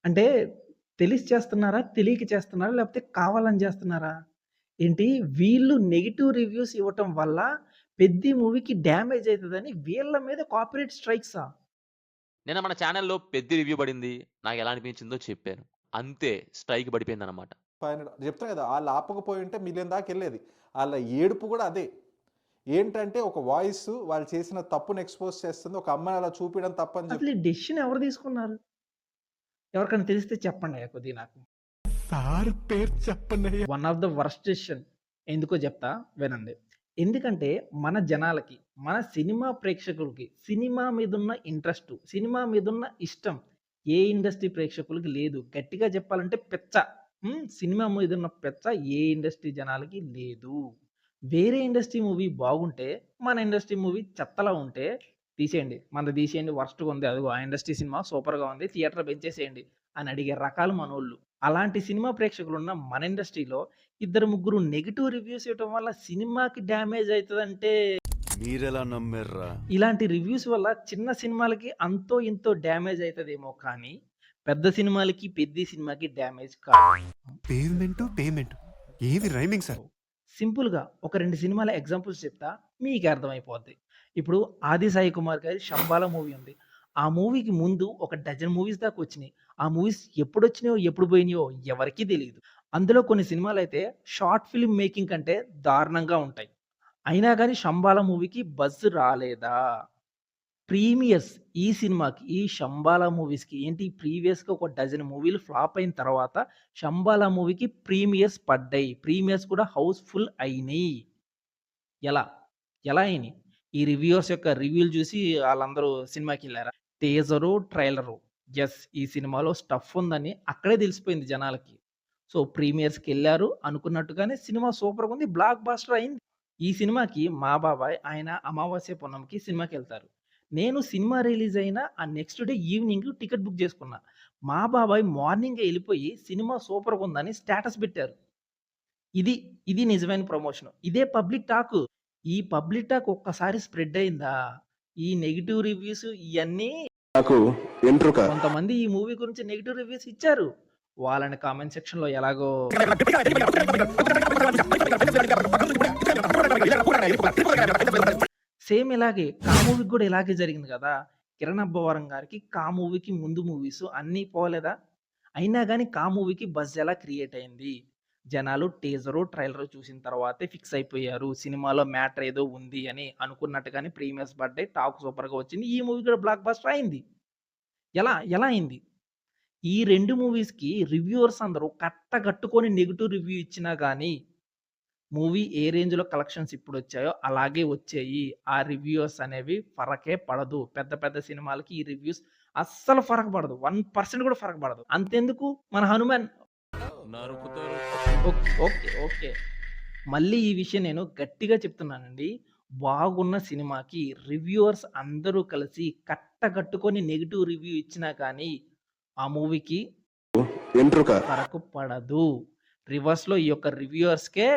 అంటే తెలిసి చేస్తున్నారా? తెలియక చేస్తున్నారా? లేకపోతే కావాలని చేస్తున్నారా? ఏంటి వీళ్ళు నెగెటివ్ రివ్యూస్ ఇవ్వటం వల్ల 'పెద్ది' మూవీకి డ్యామేజ్ అయితదని వీళ్ళ మీద కాపీరైట్ స్ట్రైక్సా? నిన్న మన ఛానెల్‌లో 'పెద్ది' రివ్యూ పడింది. నాకెలా అనిపించిందో చెప్పాను. అంతే స్ట్రైక్ పడిపోయిందనమాట. 500 చెప్తున్నా కదా! ఆళ్ళు ఆపకపోయుంటే మిలియన్ దాకెళ్ళేది. ఆళ్ళ ఏడుపు గూడా అదే. ఏంటంటే ఒక వాయిస్ వాళ్ళు చేసిన తప్పుని ఎక్స్‌పోజ్ చేస్తుంది. ఒక అమ్మాయిని అలా చూపియడం తప్పని అసలు ఈ డెసిషన్ ఎవరు తీసుకున్నారు? ఎవరికైనా తెలిస్తే చెప్పండయ్యా కొద్దిగా నాకు. సార్ పేరు చెప్పనయ్యా. One of the worst decision. ఎందుకో చెప్తా వినండి. ఎందుకంటే మన జనాలకి, మన సినిమా ప్రేక్షకులకి సినిమా మీదున్న ఇంట్రెస్టు, సినిమా మీదున్న ఇష్టం ఏ ఇండస్ట్రీ ప్రేక్షకులకి లేదు. గట్టిగా చెప్పాలంటే పిచ్చ. సినిమా మీదున్న పిచ్చ ఏ ఇండస్ట్రీ జనాలకి లేదు. వేరే ఇండస్ట్రీ మూవీ బాగుంటే, మన ఇండస్ట్రీ మూవీ చెత్తలా ఉంటే తీసేయండి. మనది తీసేయండి వరస్ట్‌గా ఉంది. అదిగో ఆ ఇండస్ట్రీ సినిమా సూపర్‌గా ఉంది. థియేటర్ పెంచేసేయండి అని అడిగే రకాలు మనోళ్ళు. అలాంటి సినిమా ప్రేక్షకులున్న మన ఇండస్ట్రీలో ఇద్దరు, ముగ్గురు నెగెటివ్ రివ్యూస్ ఇవ్వటం వల్ల సినిమాకి డ్యామేజ్ అయితదంటే, మీరెలా నమ్మారురా? ఇలాంటి రివ్యూస్ వల్ల చిన్న సినిమాలకి అంతో ఇంతో డ్యామేజ్ అయితదేమో కానీ, పెద్ద సినిమాలకి, 'పెద్ది' సినిమాకి డ్యామేజ్ కాదు. పేమెంటు. ఏవి రైమింగ్ సార్? సింపుల్‌గా ఒక 2 సినిమాల ఎగ్జాంపుల్స్ చెప్తా మీకే అర్థమైపోద్ది. ఇప్పుడు 'ఆది సాయి కుమార్' గారి 'శంబాల' మూవీ ఉంది. ఆ మూవీకి ముందు ఒక డజన్ మూవీస్ దాకా వచ్చినియి. ఆ మూవీస్ ఎప్పుడొచ్చినాయో, ఎప్పుడు పోయినాయో ఎవరికీ తెలీదు. అందులో కొన్ని సినిమాలైతే షార్ట్ ఫిల్మ్ మేకింగ్ కంటే దారుణంగా ఉంటాయి. అయినా గాని 'శంబాల' మూవీకి బజ్ రాలేదా? ప్రీమియర్స్ ఈ సినిమాకి, ఈ 'శంబాల' మూవీస్‌కి ఏంటి ప్రీవియస్‌గా ఒక డజన్ మూవీలు ఫ్లాప్ అయిన తర్వాత 'శంబాల' మూవీకి ప్రీమియర్స్ పడ్డాయి. ప్రీమియర్స్ కూడా హౌస్‌ఫుల్ అయినియి. ఎలా? ఎలా అయినియి? ఈ రివ్యూయర్స్ యొక్క రివ్యూలు చూసి ఆళ్ళందరూ సినిమాకెళ్లారా? Teaser, trailer. యెస్! ఈ సినిమాలో స్టఫ్ ఉందని అక్కడే తెలిసిపోయింది జనాలకి. సో, ప్రీమియర్స్‌కెళ్లారు అనుకున్నట్టుగానే సినిమా సూపర్‌గుంది. బ్లాక్ బస్టర్ అయింది. ఈ సినిమాకి మా బాబాయ్ ఆయన అమావాస్య, పున్నమికి సినిమాకెళ్తారు. నేను సినిమా రిలీజ్ అయిన ఆ next day evening ticket book చేసుకున్నా. మా బాబాయ్ మార్నింగే ఎళ్ళిపోయి సినిమా సూపర్‌గుందని స్టేటస్ పెట్టారు. ఇది, ఇది నిజమైన ప్రమోషన్. ఇదే పబ్లిక్ టాకు. ఈ పబ్లిక్ టాక్ ఒక్కసారి స్ప్రెడ్ అయిందా, ఈ నెగెటివ్ రివ్యూస్ ఇయన్నీ నాకు ఎంట్రుక కొంతమంది ఈ మూవీ గురించి నెగెటివ్ రివ్యూస్ ఇచ్చారు. వాళ్ళని కామెంట్ సెక్షన్‌లో ఎలాగో సేమ్ ఇలాగే 'కా' మూవీకి గూడా ఇలాగే జరిగింది గదా! కిరణ్ అబ్బవరం గారికి 'కా' మూవీకి ముందు మూవీస్ అన్నీ పోలేదా? అయినా గాని 'కా' మూవీకి బజ్ ఎలా క్రియేట్ అయింది? జనాలు టీజరు, ట్రైలరు చూసిన తర్వాతే ఫిక్స్ అయిపోయారు. సినిమాలో మ్యాటర్ ఏదో ఉంది అని అనుకున్నట్టుగానే ప్రీమియర్స్ పడ్డాయి. టాక్ సూపర్‌గా వచ్చింది. ఈ మూవీ కూడా బ్లాక్ బస్టర్ అయింది. ఎలా? ఎలా అయింది? ఈ 2 మూవీస్‌కి రివ్యూవర్స్ అందరూ కట్టగట్టుకొని నెగెటివ్ రివ్యూ ఇచ్చినా గాని, మూవీ ఏ రేంజ్‌లో కలెక్షన్స్ ఇప్పుడొచ్చాయో అలాగే వచ్చాయి. ఆ రివ్యూవర్స్ అనేవి ఫరకే పడదు. పెద్ద పెద్ద సినిమాలకి ఈ రివ్యూస్ అస్సలు ఫరక పడదు. 1% కూడా ఫరక పడదు. అంతెందుకు మన 'హనుమాన్' నరుకుతారు. ఓకే. మళ్ళీ ఈ విషయం నేను గట్టిగా చెప్తున్నానండి. బాగున్న సినిమాకి రివ్యూవర్స్ అందరూ కలిసి కట్టగట్టుకొని నెగెటివ్ రివ్యూ ఇచ్చినా కానీ, ఆ మూవీకి ఎంట్రుక ఫరకు పడదు. రివర్స్‌లో ఈ యొక్క రివ్యూవర్స్‌కే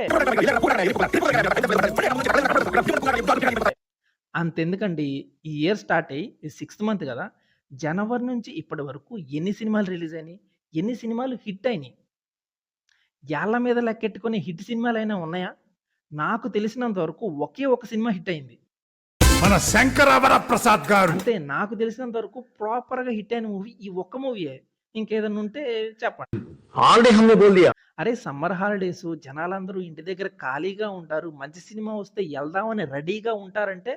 అంతెందుకండి. ఈ ఇయర్ స్టార్ట్ అయ్యి ఇది సిక్స్త్ మంత్ గదా! జనవరి నుంచి ఇప్పటి వరకు ఎన్ని సినిమాలు రిలీజ్ అయినాయి? ఎన్ని సినిమాలు హిట్ అయినాయి? ఏళ్ళ మీద లెక్కెట్టుకునే హిట్ సినిమాలైనా ఉన్నాయా? నాకు తెలిసినంత వరకు ఒకే ఒక సినిమా హిట్ అయింది. మన శంకరవర ప్రసాద్ గారు. అంతే నాకు తెలిసినంత వరకు ప్రాపర్‌గా హిట్ అయిన మూవీ ఈ ఒక్క మూవీయే. ఇంకేదన్నా ఉంటే చెప్పండి. ఆల్రెడీ హమ్నే బోల్ దియా అరే! సమ్మర్ హాలిడేస్ జనాలందరూ ఇంటి దగ్గర ఖాళీగా ఉంటారు. మంచి సినిమా వస్తే ఎళ్దామని రెడీగా ఉంటారంటే,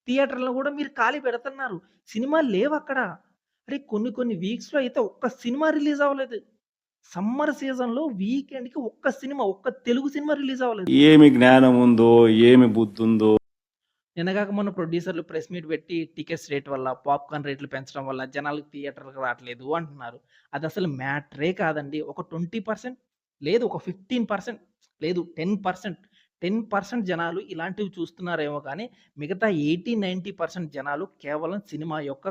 థియేటర్‌లో గూడా మీరు ఖాళీ పెడుతున్నారు. సినిమాలు లేవక్కడ. అరే! కొన్ని వీక్స్‌లో అయితే ఒక్క సినిమా రిలీజ్ అవ్వలేదు. సమ్మర్ సీజన్‌లో వీకెండ్‌కి ఒక్క సినిమా, ఒక్క తెలుగు సినిమా రిలీజ్ అవ్వలేదు. ఏమి జ్ఞానం ఉందో, ఏమి బుద్ధుందో. నిన్నగాక మొన్న ప్రొడ్యూసర్‌లు ప్రెస్ మీట్ పెట్టి టికెట్స్ రేట్ వల్ల, పాప్‌కార్న్ రేట్లు పెంచడం వల్ల జనాలు థియేటర్‌కి రాట్లేదు అంటున్నారు. అదసలు మ్యాటరే కాదండి. ఒక 20% లేదు ఒక 15% లేదు 10%, 10% జనాలు ఇలాంటివి చూస్తున్నారేమో కానీ, మిగతా 80, 90% జనాలు కేవలం సినిమా యొక్క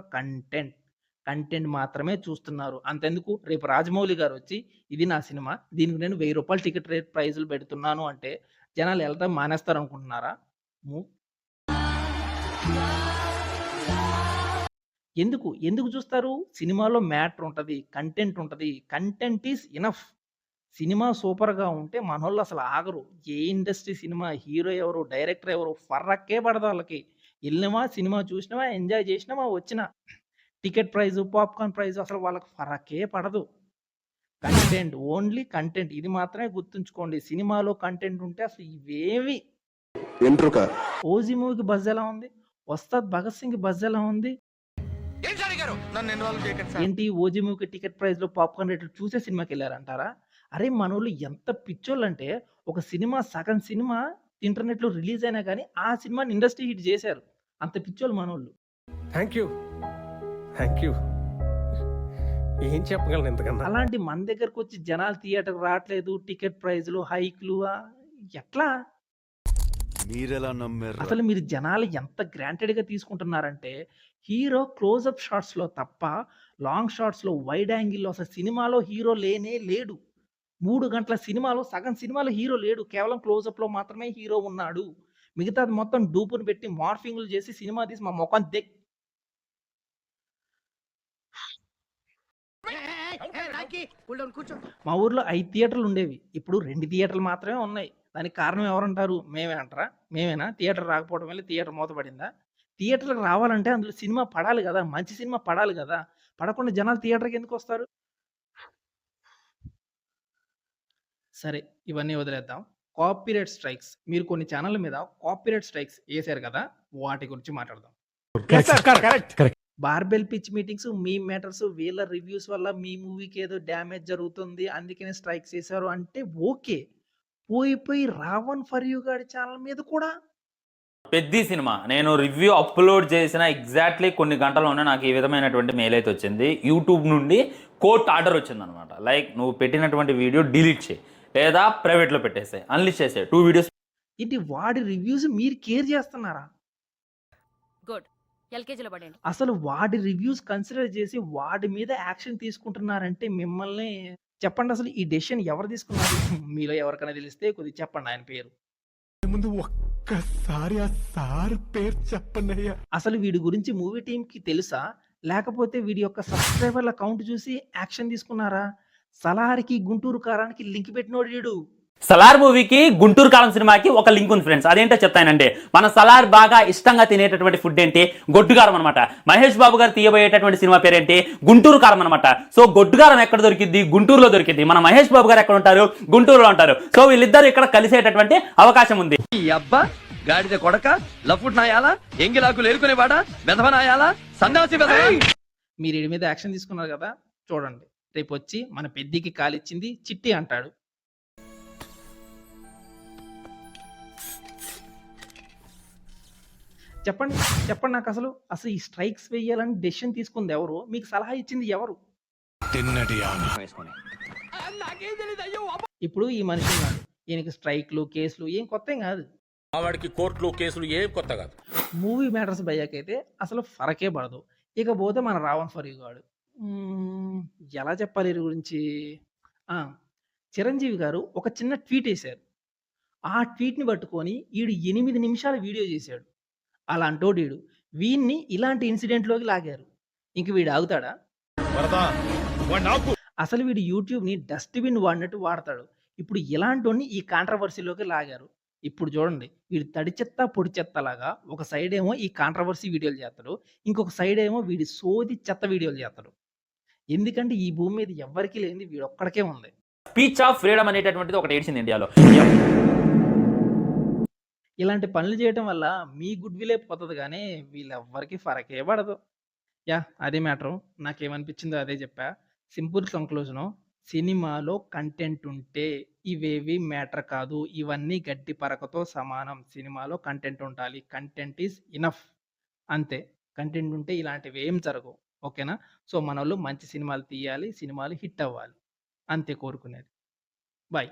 కంటెంట్ మాత్రమే చూస్తున్నారు. అంతెందుకు రేపు రాజమౌళి గారొచ్చి, "ఇది నా సినిమా. దీనికి నేను రూ. 1000 టికెట్ రేట్ ప్రైజులు పెడుతున్నాను" అంటే జనాలు ఎళ్ళటం మానేస్తారనుకుంటున్నారా? ము ఎందుకు చూస్తారు? సినిమాలో మ్యాటర్ ఉంటది. కంటెంట్ ఉంటది. Content is enough. సినిమా సూపర్‌గా ఉంటే మనోళ్ళు అసలు ఆగరు. ఏ ఇండస్ట్రీ సినిమా, హీరో ఎవరు, డైరెక్టర్ ఎవరు ఫర్రక్కే పడదు ఆళ్ళకి. ఎళ్ళినమా, సినిమా చూసినమా, ఎంజాయ్ చేసినమా, వచ్చినా. టికెట్ ప్రైజు, పాప్‌కార్న్ ప్రైజు అసలు వాళ్ళకి ఫరకే పడదు. Content, only content. ఇది మాత్రమే గుర్తుంచుకోండి. సినిమాలో కంటెంట్ ఉంటే అసలు ఇవేవి. ఎంట్రుక 'ఓజీ' మూవీకి బజ్ ఎలా ఉంది? 'వస్తాద్ భగత్ సింగ్‌కి' బజ్ ఎలా ఉంది? ఏంటి 'ఓజీ' మూవీకి టికెట్ ప్రైస్‌లో, పాప్‌కార్న్ రేట్లు చూసే సినిమాకెళ్లారంటారా? అరే మనోళ్ళు ఎంత పిచ్చోళ్ళంటే ఒక సినిమా సగం సినిమా ఇంటర్నెట్‌లో రిలీజ్ అయినా గాని ఆ సినిమాని ఇండస్ట్రీ హిట్ చేశారు. అంత పిచ్చోళ్ళు మనోళ్ళు. Thank you. ఏం చెప్పగలను ఇంతకన్నా? అలాంటి మన దగ్గరకొచ్చి జనాలు థియేటర్‌కి రావట్లేదు. టికెట్ ప్రైస్‌లు, హైక్‌లు ఎట్లా? మీరెలా నమ్మారా? అసలు మీరు జనాలు ఎంత గ్రాంటెడ్‌గా తీసుకుంటున్నారంటే, హీరో క్లోజప్ షాట్స్‌లో తప్ప, లాంగ్ షాట్స్‌లో, వైడ్ యాంగిల్‌లో అసలు సినిమాలో హీరో లేనే లేడు. 3 గంటల సినిమాలో సగం సినిమాలో హీరో లేడు. కేవలం క్లోజప్‌లో మాత్రమే హీరో ఉన్నాడు. మిగతాది మొత్తం డూపుని పెట్టి, మార్ఫింగ్‌లు చేసి సినిమా తీసి మా మొఖాన మా ఊర్లో 5 థియేటర్‌లు ఉండేవి. ఇప్పుడు 2 థియేటర్‌లు మాత్రమే ఉన్నాయి. దానికి కారణం ఎవరంటారు? మేమే అంటారా? మేమేనా? థియేటర్ రాకపోవడం వల్ల థియేటర్ మూతపడిందా? థియేటర్‌కి రావాలంటే అందులో సినిమా పడాలి గదా! మంచి సినిమా పడాలి గదా! పడకుండా జనాలు థియేటర్‌కి ఎందుకొస్తారు? సరే ఇవన్నీ వదిలేద్దాం. Copyright strikes. మీరు కొన్ని ఛానెళ్ల మీద కాపీరైట్ స్ట్రైక్స్ ఏసారు గదా! వాటి గురించి మాట్లాడదాం. Barbell pitch meetings, meme matters, వీళ్ళ రివ్యూస్ వల్ల మీ మూవీకి ఏదో డ్యామేజ్ జరుగుతుంది. అందుకనే స్ట్రైక్స్ ఏసారు అంటే ఓకే. పోయి 'రావణ్ ఫర్ యూ' గాడి ఛానెల్ మీద కూడా పెద్ది సినిమా నేను రివ్యూ అప్లోడ్ చేసిన ఎగ్జాక్ట్లీ కొన్ని గంటల్లోనే నాకు ఈ విధమైనటువంటి మెయిల్ అయితే వచ్చింది. యూట్యూబ్ నుండి కోర్ట్ ఆర్డర్ వచ్చిందనమాట. లైక్ నువ్వు పెట్టినటువంటి వీడియో డిలీట్ చేయి లేదా ప్రైవేట్లో పెట్టేసాయి, అన్లిస్ట్ చేసే 2 వీడియోస్. ఇది వాడి రివ్యూస్ మీరు కేర్ చేస్తున్నారా? గుడ్. ఎల్కేజీలో పడండి. అసలు వాడి రివ్యూస్ కన్సిడర్ చేసి వాడి మీద యాక్షన్ తీసుకుంటున్నారంటే మిమ్మల్ని చెప్పండి, అసలు ఈ డెసిషన్ ఎవరు తీసుకున్నారు? మీలో ఎవరికైనా తెలిస్తే కొద్దిగా చెప్పండి ఆయన పేరు. ముందు ఒక్కసారి ఆ సార్ పేరు చెప్పన్నయ్యా. అసలు వీడి గురించి మూవీ టీమ్‌కి తెలుసా? లేకపోతే వీడి యొక్క సబ్స్క్రైబర్ల కౌంట్ చూసి యాక్షన్ తీసుకున్నారా? 'సలార్‌కి గుంటూరు కారానికి' లింక్ పెట్టినోడు వీడు. సలార్ మూవీకి గుంటూరు కారం సినిమాకి ఒక లింక్ ఉంది ఫ్రెండ్స్. అదేంటో చెప్తానండి. మన సలార్ బాగా ఇష్టంగా తినేటటువంటి ఫుడ్ ఏంటి? గొడ్డు కారం అనమాట. మహేష్ బాబు గారు తీయబోయేటటువంటి సినిమా పేరేంటి? గుంటూరు కారం అనమాట. సో గొడ్డు కారం ఎక్కడ దొరికింది? గుంటూరులో దొరికింది. మన మహేష్ బాబు గారు ఎక్కడ ఉంటారు? గుంటూరులో ఉంటారు. సో వీళ్ళిద్దరు ఇక్కడ కలిసేటటువంటి అవకాశం ఉంది. ఈ అబ్బా గాడిద కొడక, లఫుట్ నాయాలా, ఎంగిలాకులు ఏరుకునేవాడా, వెధవ నాయాలా, సన్నాసి వెధవ. మీరు వీడి మీద యాక్షన్ తీసుకున్నారు కదా! చూడండి. రేపొచ్చి మన పెద్దికి కాలిచ్చింది చిట్టి అంటాడు. చెప్పండి నాకసలు. అసలు ఈ స్ట్రైక్స్ వేయాలని డెసిషన్ తీసుకుంది ఎవరు? మీకు సలహా ఇచ్చింది ఎవరు? ఇప్పుడు ఈ మనిషి ఉన్నాడు. ఈయనకి స్ట్రైక్‌లు, కేసులు ఏం కొత్తేం కాదు. వాడికి కోర్టులు కేసులు ఏం కొత్త కాదు. మూవీ మ్యాటర్స్ భయ్యాకైతే అసలు ఫరకే పడదు. ఇకపోతే మన 'రావణ్ ఫర్ యూ' గాడు. ఎలా చెప్పాలి ఈడి గురించి? ఆ! చిరంజీవి గారు ఒక చిన్న ట్వీట్ ఏసారు. ఆ ట్వీట్‌ని పట్టుకొని ఈడు 8 నిమిషాల వీడియో చేశాడు. అలాంటోడు ఈడు. వీడిని ఇలాంటి ఇన్సిడెంట్‌లోకి లాగారు. ఇంక వీడు ఆగుతాడా? అసలు వీడు యూట్యూబ్‌ని డస్ట్‌బిన్ వాడినట్టు వాడతాడు. ఇప్పుడు ఇలాంటోడిని ఈ కాంట్రవర్సీలోకి లాగారు. ఇప్పుడు చూడండి. వీడు తడి చెత్త, పొడి చెత్తలాగా ఒక సైడ్ ఏమో ఈ కాంట్రవర్సీ వీడియోలు చేస్తాడు. ఇంకొక సైడ్ ఏమో వీడి సోది చెత్త వీడియోలు చేస్తాడు. ఎందుకంటే ఈ భూమి మీద ఎవ్వరికీ లేనిది వీడొక్కడికే ఉంది. స్పీచ్ ఆఫ్ ఫ్రీడమ్ అనేటటువంటిది ఒకటి ఏడ్చింది ఇండియాలో. ఇలాంటి పనులు చేయటం వల్ల మీ గుడ్ విలే పోతది గానీ వీళ్ళెవ్వరికీ ఫరకే పడదు. యాహ్! అదే మ్యాటరు. నాకేమనిపించిందో అదే చెప్పా. Simple conclusion. సినిమాలో కంటెంట్ ఉంటే ఇవేవి మ్యాటర్ కాదు. ఇవన్నీ గడ్డి పరకతో సమానం. సినిమాలో కంటెంట్ ఉండాలి. Content is enough. అంతే. కంటెంట్ ఉంటే ఇలాంటివేం జరగవు. ఓకేనా? సో మనోళ్ళు మంచి సినిమాలు తీయాలి. సినిమాలు హిట్ అవ్వాలి. అంతే కోరుకునేది. బై.